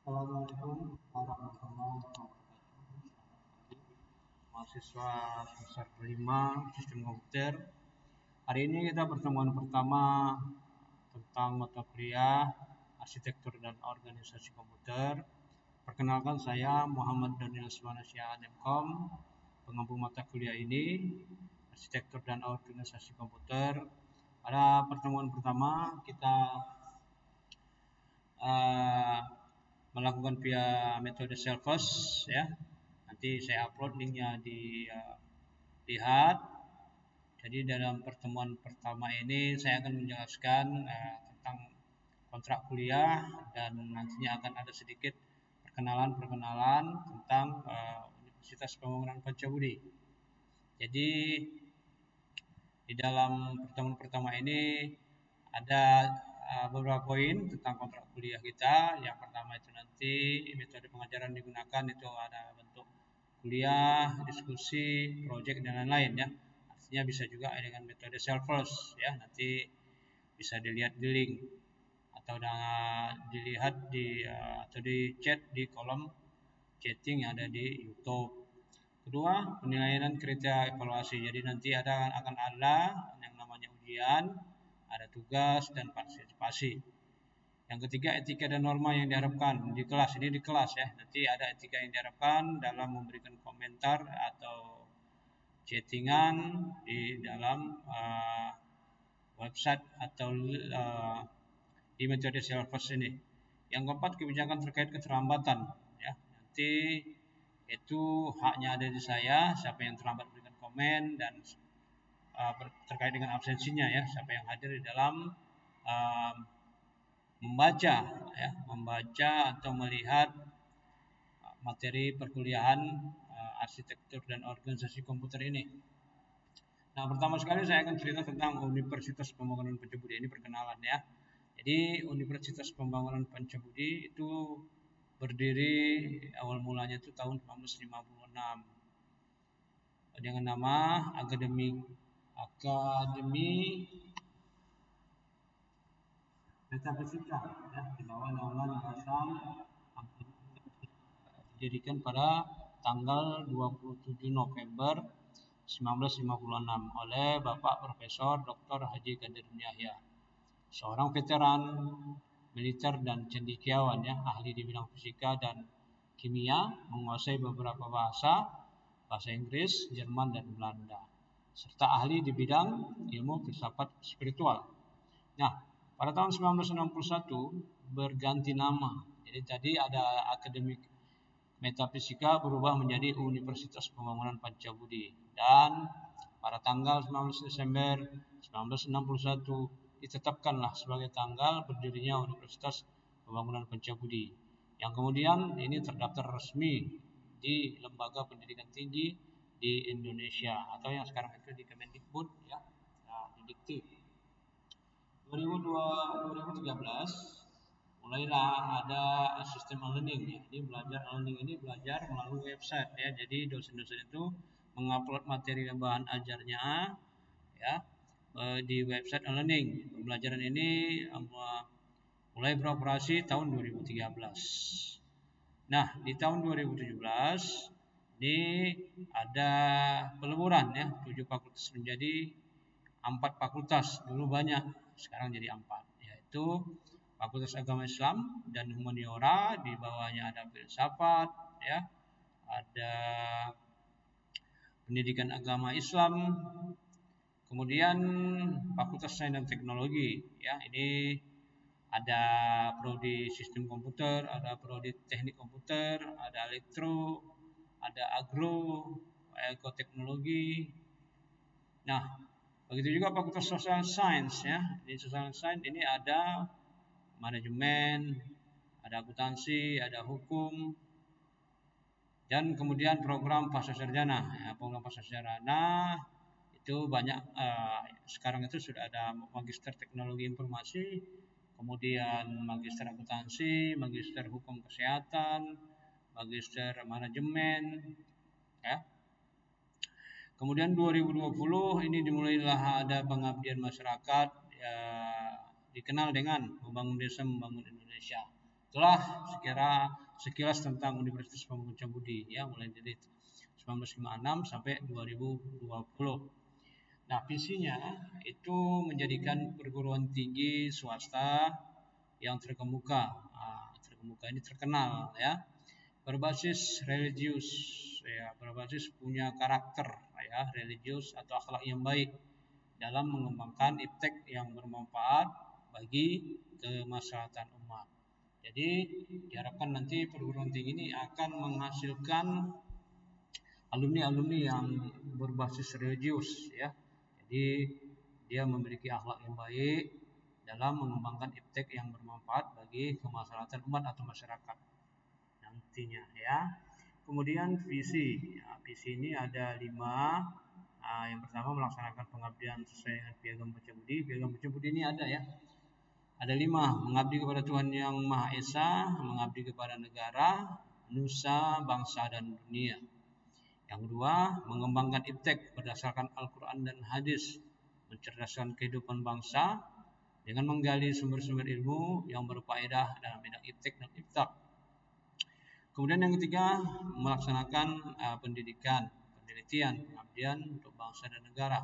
Assalamualaikum warahmatullahi wabarakatuh. Mahasiswa semester kelima Sistem Komputer. Hari ini kita pertemuan pertama tentang mata kuliah Arsitektur dan Organisasi Komputer. Perkenalkan, saya Muhammad Daniel Swanasya MKOM, pengampu mata kuliah ini Arsitektur dan Organisasi Komputer. Pada pertemuan pertama kita melakukan via metode self-host ya. Nanti saya upload linknya di lihat. Jadi dalam pertemuan pertama ini saya akan menjelaskan tentang kontrak kuliah dan nantinya akan ada sedikit perkenalan tentang Universitas Pembangunan Pancabudi. Jadi di dalam pertemuan pertama ini ada beberapa poin tentang kontrak kuliah kita. Yang pertama itu nanti metode pengajaran digunakan itu ada bentuk kuliah, diskusi, proyek dan lain-lain ya. Artinya bisa juga dengan metode self-host ya. Nanti bisa dilihat di link atau dilihat di atau di chat di kolom chatting yang ada di YouTube. Kedua, penilaian kriteria evaluasi. Jadi nanti akan ada yang namanya ujian, ada tugas dan partisipasi. Yang ketiga, etika dan norma yang diharapkan di kelas. Ini di kelas ya. Nanti ada etika yang diharapkan dalam memberikan komentar atau chattingan di dalam website atau di metode self-host ini. Yang keempat, kebijakan terkait keterlambatan ya. Nanti itu haknya ada di saya, siapa yang terlambat berikan komen dan terkait dengan absensinya ya, siapa yang hadir di dalam membaca atau melihat materi perkuliahan arsitektur dan organisasi komputer ini. Nah, pertama sekali saya akan cerita tentang Universitas Pembangunan Pancabudi. Ini perkenalan ya. Jadi Universitas Pembangunan Pancabudi itu berdiri awal mulanya itu tahun 1956 dengan nama Akademi Metafisika ya, di bawah naungan Yayasan didirikan pada tanggal 27 November 1956 oleh Bapak Profesor Dr. Haji Qadruddin Yahya, seorang veteran militer dan cendekiawan ya, ahli di bidang fisika dan kimia, menguasai beberapa bahasa Inggris, Jerman dan Belanda, serta ahli di bidang ilmu filsafat spiritual. Nah, pada tahun 1961 berganti nama. Jadi tadi ada Akademi Metafisika berubah menjadi Universitas Pembangunan Pancabudi, dan pada tanggal 19 Desember 1961 ditetapkanlah sebagai tanggal berdirinya Universitas Pembangunan Pancabudi, yang kemudian ini terdaftar resmi di Lembaga Pendidikan Tinggi di Indonesia atau yang sekarang itu di Kemendikbud ya, di Dikti. 2013 mulailah ada sistem learning ya. Jadi learning ini belajar melalui website ya. Jadi dosen-dosen itu mengupload materi dan bahan ajarnya ya di website learning. Pembelajaran ini mulai beroperasi tahun 2013. Nah, di tahun 2017 ini ada peleburan ya, 7 fakultas menjadi 4 fakultas. Dulu banyak, sekarang jadi 4, yaitu Fakultas Agama Islam dan Humaniora, di bawahnya ada filsafat ya, ada Pendidikan Agama Islam, kemudian Fakultas Sains dan Teknologi ya, ini ada prodi Sistem Komputer, ada prodi Teknik Komputer, ada Elektro, ada Agro, Ekoteknologi. Nah, begitu juga Fakultas Social Science ya. Di Social Science ini ada manajemen, ada akuntansi, ada hukum, dan kemudian program pasca sarjana. Ya, program pasca sarjana itu banyak. Sekarang itu sudah ada Magister Teknologi Informasi, kemudian Magister Akuntansi, Magister Hukum Kesehatan, Magister Manajemen, ya. Kemudian 2020 ini dimulailah ada pengabdian masyarakat, ya, dikenal dengan Membangun Desa Membangun Indonesia. Itulah sekilas tentang Universitas Pembangunan Budi ya, mulai dari 1956 sampai 2020. Nah, visinya itu menjadikan perguruan tinggi swasta yang terkemuka. Terkemuka ini terkenal ya, berbasis religius ya, berbasis punya karakter ya, religius atau akhlak yang baik dalam mengembangkan iptek yang bermanfaat bagi kemaslahatan umat. Jadi diharapkan nanti perguruan tinggi ini akan menghasilkan alumni-alumni yang berbasis religius ya. Jadi dia memiliki akhlak yang baik dalam mengembangkan iptek yang bermanfaat bagi kemaslahatan umat atau masyarakat nantinya ya. Kemudian visi, ya, visi ini ada 5. Yang pertama melaksanakan pengabdian sesuai dengan piagam baca budi. Piagam baca budi ini ada ya. Ada 5, mengabdi kepada Tuhan Yang Maha Esa, mengabdi kepada negara, nusa, bangsa dan dunia. Yang kedua, mengembangkan iptek berdasarkan Al-Quran dan hadis, mencerdaskan kehidupan bangsa dengan menggali sumber-sumber ilmu yang berfaedah dalam bidang iptek dan iftak. Kemudian yang ketiga, melaksanakan pendidikan, penelitian, pengabdian untuk bangsa dan negara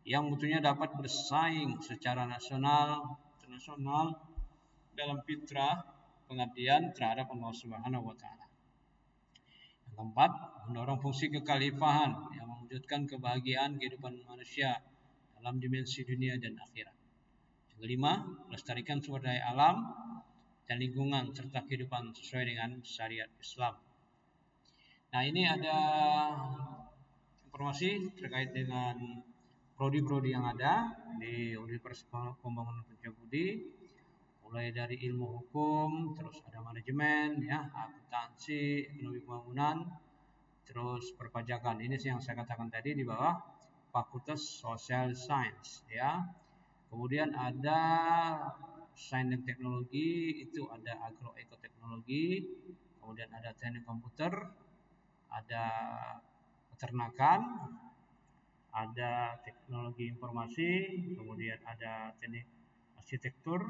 yang mutunya dapat bersaing secara nasional, internasional dalam fitrah pengabdian terhadap Allah Subhanahu wa taala. Yang keempat, mendorong fungsi kekhalifahan yang mewujudkan kebahagiaan kehidupan manusia dalam dimensi dunia dan akhirat. Yang kelima, melestarikan sumber daya alam dan lingkungan serta kehidupan sesuai dengan syariat Islam. Nah, ini ada informasi terkait dengan prodi-prodi yang ada di Universitas Pembangunan Budi, mulai dari ilmu hukum, terus ada manajemen, ya, akuntansi, ekonomi pembangunan, terus perpajakan. Ini sih yang saya katakan tadi di bawah Fakultas Social Science, ya. Kemudian ada Sains dan Teknologi, itu ada Agroekoteknologi, kemudian ada Teknik Komputer, ada Peternakan, ada Teknologi Informasi, kemudian ada Teknik Arsitektur,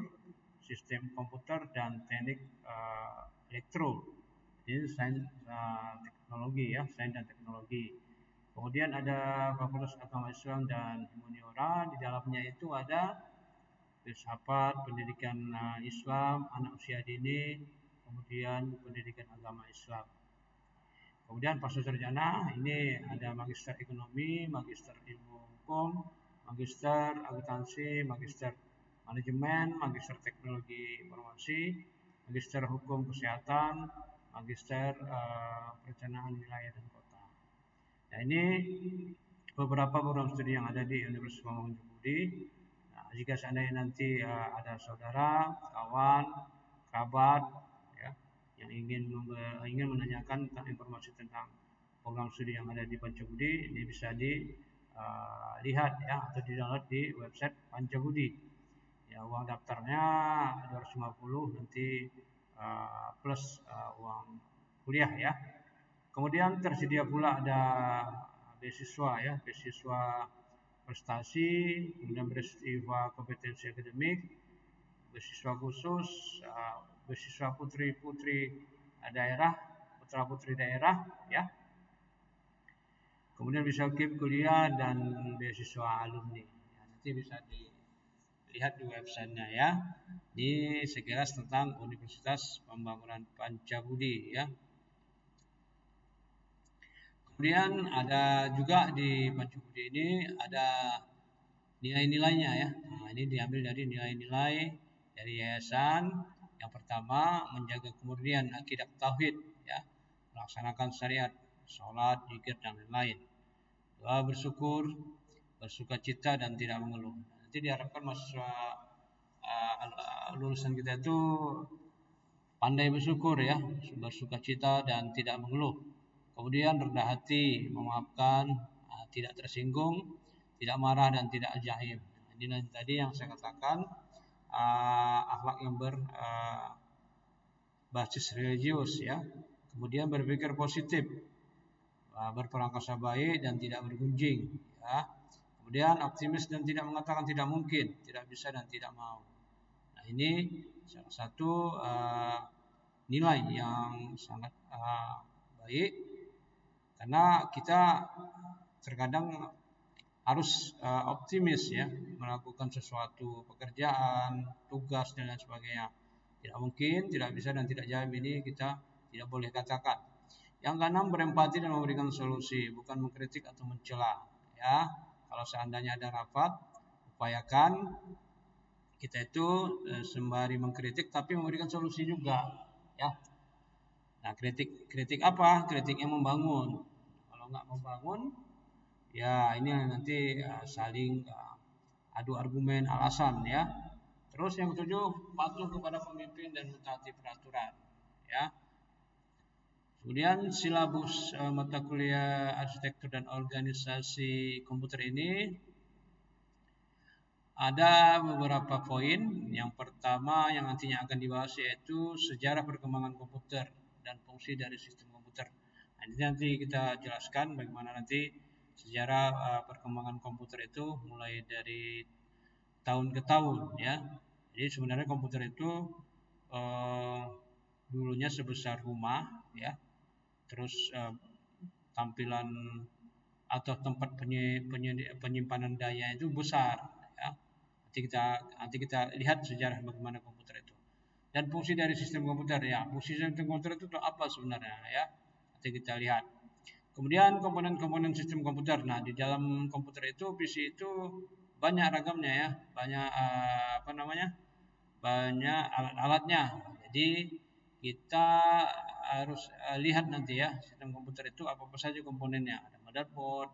Sistem Komputer, dan Teknik Elektro. Ini Sains Teknologi ya, Sains dan Teknologi. Kemudian ada Fakultas Agama Islam dan Humaniora, di dalamnya itu ada filsafat, pendidikan Islam, anak usia dini, kemudian pendidikan agama Islam. Kemudian pasca sarjana ini ada magister ekonomi, magister ilmu hukum, magister akuntansi, magister manajemen, magister teknologi informasi, magister hukum kesehatan, magister perencanaan wilayah dan kota. Nah, ini beberapa program studi yang ada di Universitas Pembangunan Budi. Jika seandainya nanti ada saudara, kawan, kerabat ya, yang ingin menanyakan tentang informasi tentang program studi yang ada di Pancabudi, ini bisa dilihat ya atau di-download di website Pancabudi. Ya, uang daftarnya 250 nanti plus uang kuliah ya. Kemudian tersedia pula ada beasiswa ya, beasiswa prestasi, kemudian beasiswa kompetensi akademik, beasiswa khusus, beasiswa putri-putri daerah, putra-putri daerah, ya. Kemudian bisa KIP kuliah dan beasiswa alumni. Ya, nanti bisa dilihat di websitenya ya. Ini sekilas tentang Universitas Pembangunan Pancabudi ya. Kemudian ada juga di Pancabudi ini ada nilai-nilainya ya. Nah, ini diambil dari nilai-nilai dari yayasan. Yang pertama, menjaga kemurnian akidah tauhid ya, melaksanakan syariat, sholat, zikir dan lain-lain. Dua, bersyukur, bersukacita dan tidak mengeluh. Nanti diharapkan mahasiswa lulusan kita itu pandai bersyukur ya, bersukacita dan tidak mengeluh. Kemudian rendah hati, memaafkan, tidak tersinggung, tidak marah dan tidak ajaib. Ini tadi yang saya katakan akhlak yang berbasis religius ya. Kemudian berpikir positif, berprasangka baik dan tidak bergunjing ya. Kemudian optimis dan tidak mengatakan tidak mungkin, tidak bisa dan tidak mau. Nah, ini salah satu nilai yang sangat baik, karena kita terkadang harus optimis ya melakukan sesuatu pekerjaan, tugas dan lain sebagainya. Tidak mungkin, tidak bisa dan tidak jaim ini kita tidak boleh katakan. Yang keenam, berempati dan memberikan solusi, bukan mengkritik atau mencela. Ya, kalau seandainya ada rapat, upayakan kita itu sembari mengkritik tapi memberikan solusi juga. Ya, nah kritik apa? Kritik yang membangun. Kalau nggak membangun, ya ini nanti saling adu argumen, alasan ya. Terus yang ketujuh, patuh kepada pemimpin dan mentaati peraturan. Ya. Kemudian silabus mata kuliah arsitektur dan organisasi komputer ini ada beberapa poin. Yang pertama yang nantinya akan dibahas yaitu sejarah perkembangan komputer dan fungsi dari sistem komputer. Nah, ini nanti kita jelaskan bagaimana nanti sejarah perkembangan komputer itu mulai dari tahun ke tahun ya. Jadi sebenarnya komputer itu dulunya sebesar rumah ya. Terus tampilan atau tempat penyimpanan daya itu besar ya. Nanti kita lihat sejarah bagaimana komputer itu. Dan fungsi dari sistem komputer ya. Fungsi sistem komputer itu apa sebenarnya ya? Nanti kita lihat. Kemudian komponen-komponen sistem komputer. Nah, di dalam komputer itu PC itu banyak ragamnya ya. Banyak banyak alat-alatnya. Jadi kita harus lihat nanti ya sistem komputer itu apa saja komponennya. Ada motherboard,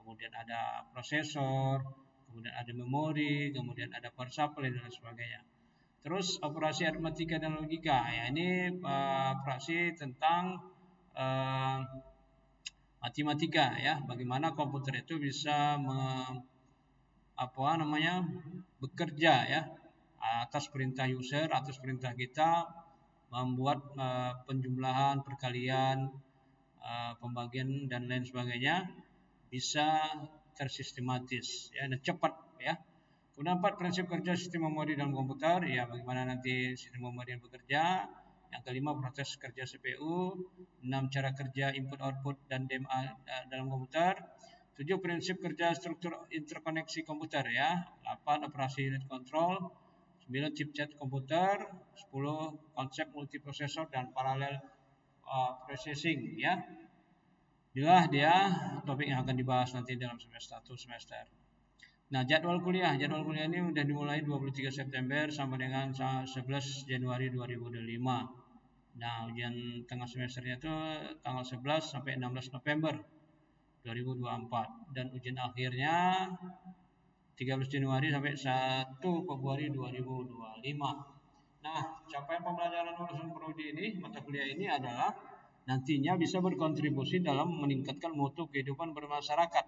kemudian ada prosesor, kemudian ada memori, kemudian ada power supply dan sebagainya. Terus operasi aritmatika dan logika. Ya ini operasi tentang matematika ya. Bagaimana komputer itu bisa bekerja ya atas perintah user, atas perintah kita membuat penjumlahan, perkalian, pembagian dan lain sebagainya bisa tersistematis ya dan cepat ya. Kemudian 4 prinsip kerja sistem memori dalam komputer ya, bagaimana nanti sistem memori yang bekerja. Yang kelima, proses kerja CPU. 6, cara kerja input output dan DMA dalam komputer. 7, prinsip kerja struktur interkoneksi komputer ya. 8, operasi unit control. 9, chipset komputer. 10, konsep multiprosesor dan parallel processing ya. Inilah dia topik yang akan dibahas nanti dalam semester 1 semester. Nah, jadwal kuliah ini sudah dimulai 23 September sampai dengan 11 Januari 2025. Nah, ujian tengah semesternya itu tanggal 11 sampai 16 November 2024 dan ujian akhirnya 13 Januari sampai 1 Februari 2025. Nah, capaian pembelajaran lulusan prodi ini, mata kuliah ini adalah nantinya bisa berkontribusi dalam meningkatkan mutu kehidupan bermasyarakat,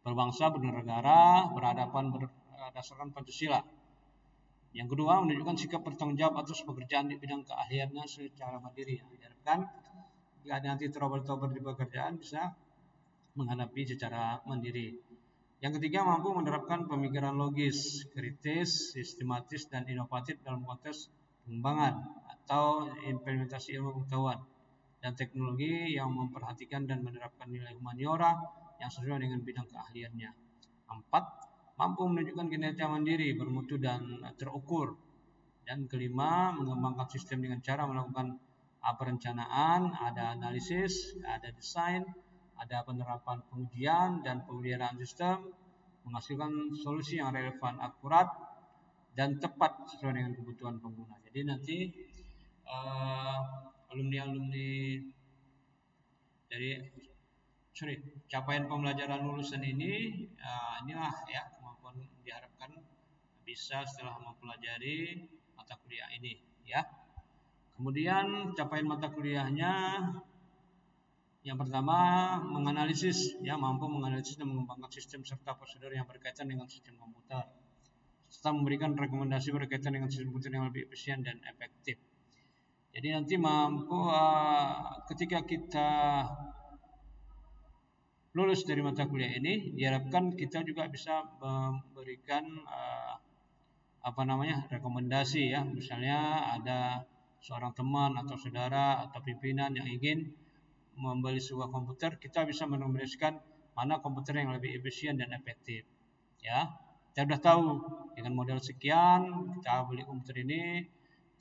berbangsa, bernegara, berhadapan berdasarkan Pancasila. Yang kedua, menunjukkan sikap bertanggung jawab atas pekerjaan di bidang keahliannya secara mandiri. Diharapkan jika nanti trouble-trouble di pekerjaan bisa menghadapi secara mandiri. Yang ketiga, mampu menerapkan pemikiran logis, kritis, sistematis, dan inovatif dalam konteks pengembangan atau implementasi ilmu pengetahuan dan teknologi yang memperhatikan dan menerapkan nilai humaniora yang sesuai dengan bidang keahliannya. 4, mampu menunjukkan kinerja mandiri, bermutu dan terukur. Dan kelima, mengembangkan sistem dengan cara melakukan perencanaan, ada analisis, ada desain, ada penerapan pengujian dan pemeliharaan sistem, menghasilkan solusi yang relevan, akurat, dan tepat sesuai dengan kebutuhan pengguna. Jadi nanti alumni dari capaian pembelajaran lulusan ini inilah ya kemampuan diharapkan bisa setelah mempelajari mata kuliah ini ya. Kemudian capaian mata kuliahnya yang pertama menganalisis ya, mampu menganalisis dan mengembangkan sistem serta prosedur yang berkaitan dengan sistem komputer serta memberikan rekomendasi berkaitan dengan sistem komputer yang lebih efisien dan efektif. Jadi nanti mampu ketika kita lulus dari mata kuliah ini, diharapkan kita juga bisa memberikan rekomendasi ya, misalnya ada seorang teman atau saudara atau pimpinan yang ingin membeli sebuah komputer, kita bisa merekomendasikan mana komputer yang lebih efisien dan efektif ya. Kita sudah tahu dengan model sekian kita beli komputer ini.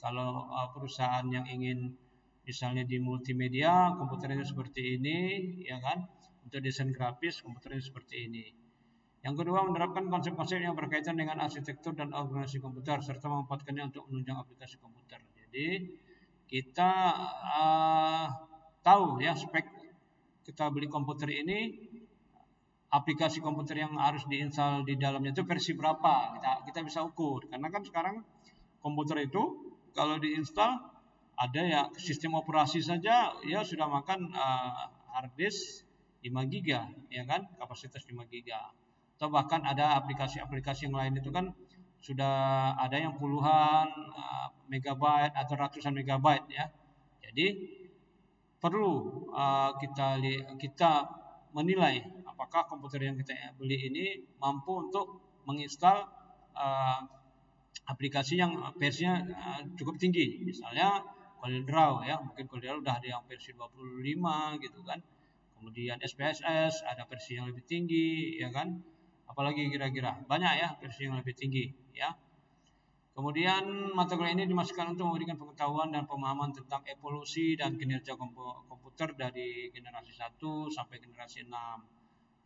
Kalau perusahaan yang ingin misalnya di multimedia, komputernya seperti ini ya kan, untuk desain grafis komputernya seperti ini. Yang kedua, menerapkan konsep-konsep yang berkaitan dengan arsitektur dan organisasi komputer serta memanfaatkannya untuk menunjang aplikasi komputer. Jadi kita tahu ya spek kita beli komputer ini, aplikasi komputer yang harus diinstal di dalamnya itu versi berapa, kita bisa ukur. Karena kan sekarang komputer itu kalau diinstal ada ya sistem operasi saja ya sudah makan hard disk 5 GB ya kan, kapasitas 5 GB. Atau bahkan ada aplikasi-aplikasi yang lain itu kan sudah ada yang puluhan megabyte atau ratusan megabyte ya. Jadi perlu kita menilai apakah komputer yang kita beli ini mampu untuk menginstal aplikasi yang versinya cukup tinggi. Misalnya CorelDRAW ya, mungkin CorelDRAW udah ada yang versi 25 gitu kan. Kemudian SPSS ada versi yang lebih tinggi ya kan. Apalagi kira-kira banyak ya versi yang lebih tinggi ya. Kemudian mata kuliah ini dimasukkan untuk memberikan pengetahuan dan pemahaman tentang evolusi dan kinerja komputer dari generasi 1 sampai generasi 6.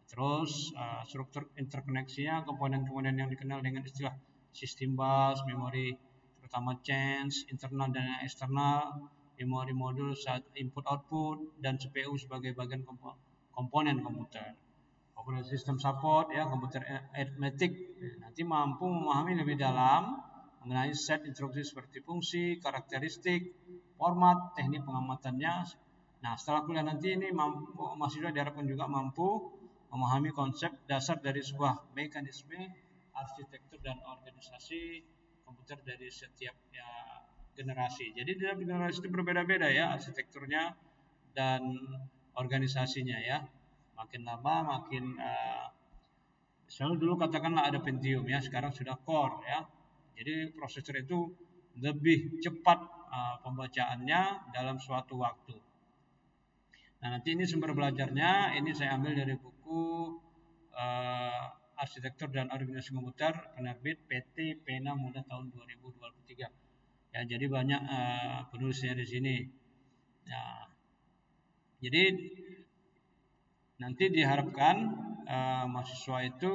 Terus struktur interkoneksinya, komponen-komponen yang dikenal dengan istilah sistem bus, memori terutama change, internal dan eksternal, memori modul saat input output, dan CPU sebagai bagian komponen komputer. Operating system support ya, komputer arithmetic nanti mampu memahami lebih dalam mengenai set instruksi seperti fungsi, karakteristik, format, teknik pengamatannya. Nah, setelah kuliah nanti ini mahasiswa diharapkan juga mampu memahami konsep dasar dari sebuah mekanisme, arsitektur dan organisasi komputer dari setiap generasi. Jadi tiap generasi itu berbeda-beda ya arsitekturnya dan organisasinya ya. Makin lama makin selalu dulu katakanlah ada Pentium ya, sekarang sudah Core ya. Jadi prosesor itu lebih cepat pembacaannya dalam suatu waktu. Nah, nanti ini sumber belajarnya, ini saya ambil dari buku Arsitektur dan Organisasi Komputer penerbit PT Pena Muda tahun 2023. Ya, jadi banyak penulisnya di sini. Nah, jadi nanti diharapkan mahasiswa itu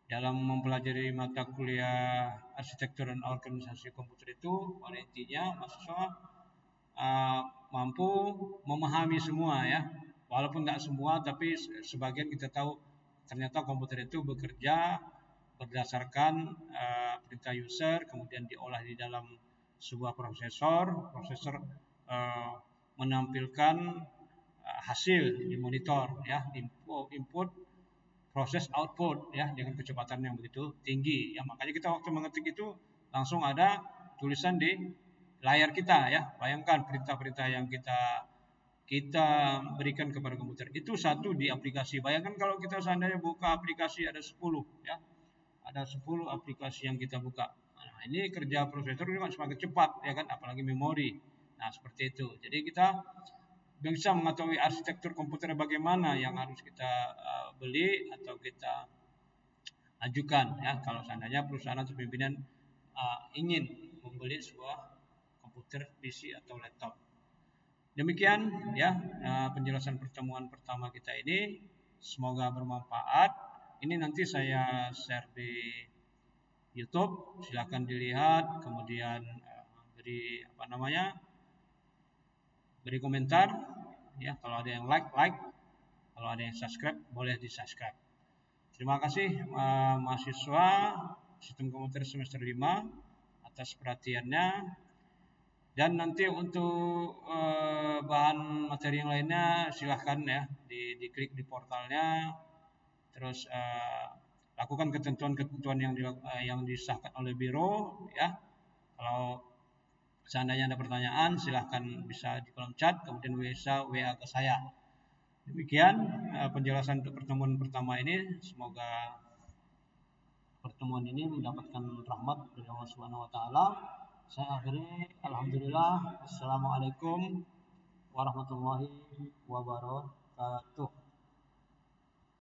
dalam mempelajari mata kuliah arsitektur dan organisasi komputer itu pada intinya mahasiswa mampu memahami semua ya, walaupun nggak semua tapi sebagian kita tahu ternyata komputer itu bekerja berdasarkan perintah user, kemudian diolah di dalam sebuah prosesor menampilkan hasil di monitor ya, input proses output ya dengan kecepatan yang begitu tinggi ya, makanya kita waktu mengetik itu langsung ada tulisan di layar kita ya. Bayangkan perintah-perintah yang kita berikan kepada komputer itu satu di aplikasi. Bayangkan kalau kita seandainya buka aplikasi ada 10 ya, ada 10 aplikasi yang kita buka. Nah, ini kerja prosesor ini semakin cepat ya kan, apalagi memori. Nah, seperti itu. Jadi kita bisa mengetahui arsitektur komputer bagaimana yang harus kita beli atau kita ajukan ya kalau seandainya perusahaan atau pimpinan ingin membeli sebuah komputer PC atau laptop. Demikian ya penjelasan pertemuan pertama kita ini, semoga bermanfaat. Ini nanti saya share di YouTube, silakan dilihat, kemudian beri beri komentar ya, kalau ada yang like, kalau ada yang subscribe boleh di subscribe. Terima kasih mahasiswa Sistem Komputer semester 5 atas perhatiannya, dan nanti untuk bahan materi yang lainnya silahkan ya diklik di portalnya, terus lakukan ketentuan-ketentuan yang disahkan oleh biro ya. Kalau seandainya ada pertanyaan silahkan bisa di kolom chat, kemudian bisa WA ke saya. Demikian penjelasan untuk pertemuan pertama ini, semoga bertemu. pertemuan ini mendapatkan rahmat dari Allah Subhanahu wa taala. Saya akhiri, alhamdulillah. Assalamualaikum warahmatullahi wabarakatuh.